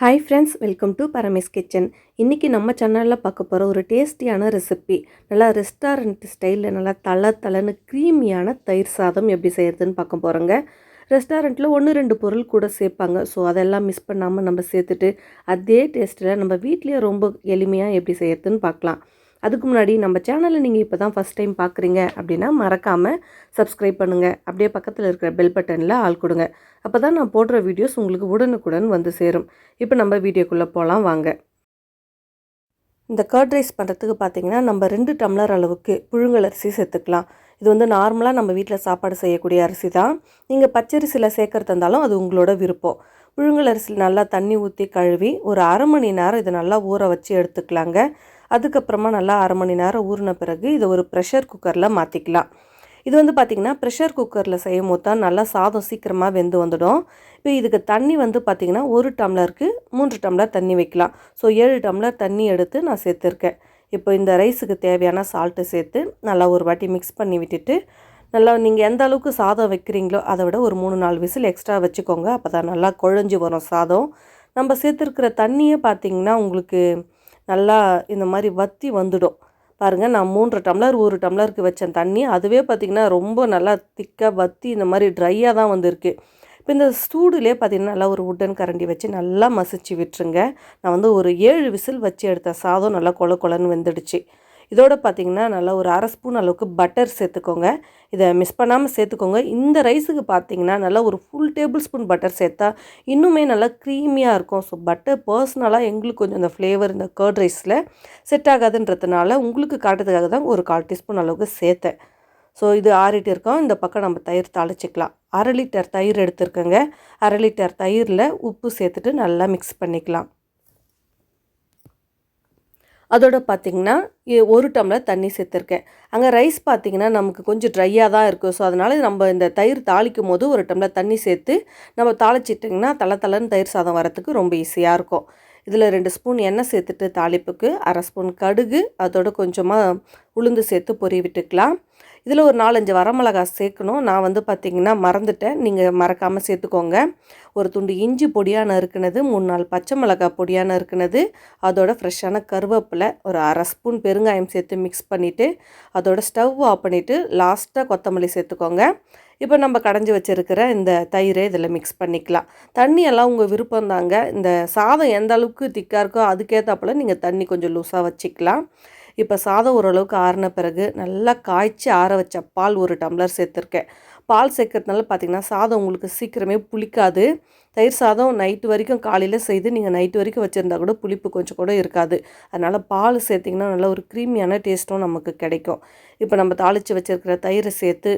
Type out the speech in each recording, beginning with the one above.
Hi friends, welcome to Paramesh kitchen. இன்றைக்கி நம்ம சேனலில் பார்க்க போகிற ஒரு டேஸ்டியான ரெசிபி, நல்லா ரெஸ்டாரண்ட் ஸ்டைலில் நல்லா தளன்னு க்ரீமியான தயிர் சாதம் எப்படி செய்கிறதுன்னு பார்க்க போகிறோங்க. ரெஸ்டாரண்ட்டில் 1-2 பொருள் கூட சேர்ப்பாங்க. ஸோ அதெல்லாம் மிஸ் பண்ணாமல் நம்ம சேர்த்துட்டு அதே டேஸ்ட்டில் நம்ம வீட்லேயே ரொம்ப எளிமையாக எப்படி செய்கிறதுன்னு பார்க்கலாம். அதுக்கு முன்னாடி நம்ம சேனலை நீங்கள் இப்போ தான் ஃபஸ்ட் டைம் பார்க்குறீங்க அப்படின்னா மறக்காமல் சப்ஸ்கிரைப் பண்ணுங்கள். அப்படியே பக்கத்தில் இருக்கிற பெல் பட்டனில் ஆள் கொடுங்க. அப்போ தான் நான் போடுற வீடியோஸ் உங்களுக்கு உடனுக்குடன் வந்து சேரும். இப்போ நம்ம வீடியோக்குள்ளே போகலாம் வாங்க. இந்த கர்ட் ரைஸ் பண்ணுறதுக்கு பார்த்தீங்கன்னா நம்ம 2 டம்ளர் அளவுக்கு புழுங்கல் அரிசி சேர்த்துக்கலாம். இது வந்து நார்மலாக நம்ம வீட்டில் சாப்பாடு செய்யக்கூடிய அரிசி தான். நீங்கள் பச்சரிசியில் சேர்க்கறது இருந்தாலும் அது உங்களோட விருப்பம். புழுங்கல் அரிசியில் நல்லா தண்ணி ஊற்றி கழுவி ஒரு அரை மணி நேரம் இதை நல்லா ஊற வச்சு எடுத்துக்கலாங்க. அதுக்கப்புறமா நல்லா அரை மணி நேரம் ஊறின பிறகு இதை ஒரு ப்ரெஷர் குக்கரில் மாற்றிக்கலாம். இது வந்து பார்த்திங்கன்னா ப்ரெஷர் குக்கரில் செய்யும் போது தான் நல்லா சாதம் சீக்கிரமாக வெந்து வந்துடும். இப்போ இதுக்கு தண்ணி வந்து பார்த்திங்கன்னா 1 டம்ளருக்கு 3 டம்ளர் தண்ணி வைக்கலாம். ஸோ 7 டம்ளர் தண்ணி எடுத்து நான் சேர்த்துருக்கேன். இப்போ இந்த ரைஸுக்கு தேவையான சால்ட்டு சேர்த்து நல்லா ஒரு வாட்டி மிக்ஸ் பண்ணி விட்டுட்டு நல்லா நீங்கள் எந்த அளவுக்கு சாதம் வைக்கிறீங்களோ அதை விட ஒரு 3-4 விசில் எக்ஸ்ட்ரா வச்சுக்கோங்க. அப்போ தான் நல்லா குழஞ்சி வரும் சாதம். நம்ம சேர்த்துருக்கிற தண்ணியே பார்த்திங்கன்னா உங்களுக்கு நல்லா இந்த மாதிரி வற்றி வந்துடும். பாருங்கள், நான் 3 டம்ளர் 1 டம்ளருக்கு வச்சேன் தண்ணி. அதுவே பார்த்திங்கன்னா ரொம்ப நல்லா திக்காக வற்றி இந்த மாதிரி ட்ரையாக தான் வந்திருக்கு. இப்போ இந்த ஸ்டூடுலேயே பார்த்திங்கன்னா நல்லா ஒரு உட்டன் கரண்டி வச்சு நல்லா மசிச்சு விட்டுருங்க. நான் வந்து ஒரு 7 விசில் வச்சு எடுத்த சாதம் நல்லா கொலன்னு வெந்துடுச்சு. இதோட பார்த்திங்கன்னா நல்லா ஒரு அரை ஸ்பூன் அளவுக்கு பட்டர் சேர்த்துக்கோங்க. இதை மிஸ் பண்ணாமல் சேர்த்துக்கோங்க. இந்த ரைஸுக்கு பார்த்திங்கன்னா நல்லா ஒரு ஃபுல் டேபிள் ஸ்பூன் பட்டர் சேர்த்தா இன்னுமே நல்லா க்ரீமியாக இருக்கும். ஸோ பட்டர் பர்சனலாக எங்களுக்கு கொஞ்சம் இந்த ஃப்ளேவர் இந்த கர்ட் ரைஸில் செட் ஆகாதுன்றதுனால உங்களுக்கு காட்டுறதுக்காக தான் ஒரு 1/4 டீஸ்பூன் அளவுக்கு சேர்த்தேன். ஸோ இது ஆறிட்டு இருக்கோம். இந்த பக்கம் நம்ம தயிர் தாளிச்சிக்கலாம். 1/2 லிட்டர் தயிர் எடுத்துருக்கேங்க. 1/2 லிட்டர் தயிரில் உப்பு சேர்த்துட்டு நல்லா மிக்ஸ் பண்ணிக்கலாம். அதோட பார்த்திங்கன்னா 1 டம்ளர் தண்ணி சேர்த்துருக்கேன். அங்கே ரைஸ் பார்த்திங்கன்னா நமக்கு கொஞ்சம் ட்ரையாக தான் இருக்கும். ஸோ அதனால் நம்ம இந்த தயிர் தாளிக்கும் போது 1 டம்ளர் தண்ணி சேர்த்து நம்ம தாளிச்சிட்டிங்கன்னா தளன்னு தயிர் சாதம் வரத்துக்கு ரொம்ப ஈஸியாக இருக்கும். இதில் 2 ஸ்பூன் எண்ணெய் சேர்த்துட்டு தாளிப்புக்கு 1/2 ஸ்பூன் கடுகு, அதோட கொஞ்சமாக உளுந்து சேர்த்து பொரி விட்டுக்கலாம். இதில் ஒரு 4-5 வரமிளகாய் சேர்க்கணும். நான் வந்து பார்த்திங்கன்னா மறந்துட்டேன். நீங்கள் மறக்காமல் சேர்த்துக்கோங்க. ஒரு துண்டு இஞ்சி பொடியாக நறுக்குனது, 3-4 பச்சை மிளகாய் பொடியாக நறுக்குனது, அதோட ஃப்ரெஷ்ஷான கருவேப்பிலை, ஒரு 1/2 ஸ்பூன் பெருங்காயம் சேர்த்து மிக்ஸ் பண்ணிவிட்டு அதோட ஸ்டவ் ஆஃப் பண்ணிவிட்டு லாஸ்ட்டாக கொத்தமல்லி சேர்த்துக்கோங்க. இப்போ நம்ம கடைஞ்சி வச்சுருக்கிற இந்த தயிரை இதில் மிக்ஸ் பண்ணிக்கலாம். தண்ணியெல்லாம் உங்கள் விருப்பம் தாங்க. இந்த சாதம் எந்த அளவுக்கு திக்காக இருக்கோ அதுக்கேற்றாப்புல நீங்கள் தண்ணி கொஞ்சம் லூஸாக வச்சுக்கலாம். இப்போ சாதம் ஓரளவுக்கு ஆறின பிறகு நல்லா காய்ச்சி ஆற வச்ச பால் 1 டம்ளர் சேர்த்துருக்கேன். பால் சேர்க்கறதுனால பார்த்திங்கன்னா சாதம் உங்களுக்கு சீக்கிரமே புளிக்காது. தயிர் சாதம் நைட்டு வரைக்கும் காலையில் செய்து நீங்கள் நைட்டு வரைக்கும் வச்சுருந்தா கூட புளிப்பு கொஞ்சம் கூட இருக்காது. அதனால் பால் சேர்த்திங்கன்னா நல்லா ஒரு க்ரீமியான டேஸ்ட்டும் நமக்கு கிடைக்கும். இப்போ நம்ம தாளித்து வச்சுருக்கிற தயிரை சேர்த்து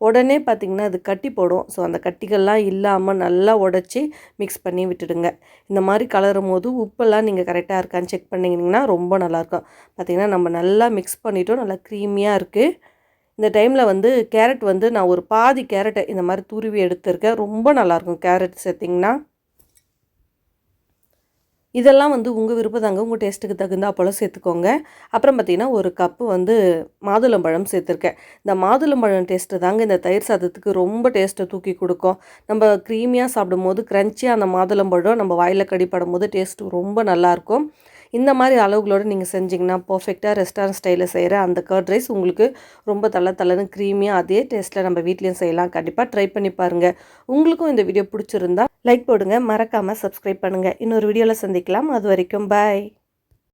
உடனே பார்த்திங்கன்னா அது கட்டி போடும். ஸோ அந்த கட்டிகள்லாம் இல்லாமல் நல்லா உடச்சி மிக்ஸ் பண்ணி விட்டுடுங்க. இந்த மாதிரி கலரும் போது உப்பெல்லாம் நீங்கள் கரெக்டாக இருக்கான்னு செக் பண்ணிங்கன்னா ரொம்ப நல்லாயிருக்கும். பார்த்திங்கன்னா நம்ம நல்லா மிக்ஸ் பண்ணிவிட்டோம். நல்லா க்ரீமியாக இருக்குது. இந்த டைமில் வந்து கேரட் வந்து நான் ஒரு பாதி கேரட்டை இந்த மாதிரி துருவி எடுத்துருக்கேன். ரொம்ப நல்லாயிருக்கும் கேரட் சேர்த்திங்கன்னா. இதெல்லாம் வந்து உங்கள் விருப்பதாங்க. உங்கள் டேஸ்ட்டுக்கு தகுந்தா போல் சேர்த்துக்கோங்க. அப்புறம் பார்த்திங்கன்னா 1 கப்பு வந்து மாதுளம்பழம் சேர்த்துருக்கேன். இந்த மாதுளம்பழம் டேஸ்ட்டு தாங்க இந்த தயிர் சாதத்துக்கு ரொம்ப டேஸ்ட்டை தூக்கி கொடுக்கும். நம்ம க்ரீமியாக சாப்பிடும்போது க்ரன்ச்சியாக அந்த மாதுளம்பழம் நம்ம வாயில் கடிப்படும் போது டேஸ்ட்டு ரொம்ப நல்லாயிருக்கும். இந்த மாதிரி அளவுகளோடு நீங்கள் செஞ்சிங்கன்னா பர்ஃபெக்டாக ரெஸ்டாரண்ட் ஸ்டைலில் செய்கிற அந்த கர்ட் ரைஸ் உங்களுக்கு ரொம்ப தளன்னு க்ரீமியாக அதே டேஸ்ட்டில் நம்ம வீட்லேயும் செய்யலாம். கண்டிப்பாக ட்ரை பண்ணி பாருங்கள். உங்களுக்கும் இந்த வீடியோ பிடிச்சிருந்தா லைக் போடுங்க. மறக்காமல் சப்ஸ்கிரைப் பண்ணுங்கள். இன்னொரு வீடியோவில் சந்திக்கலாம். அது வரைக்கும் பாய்.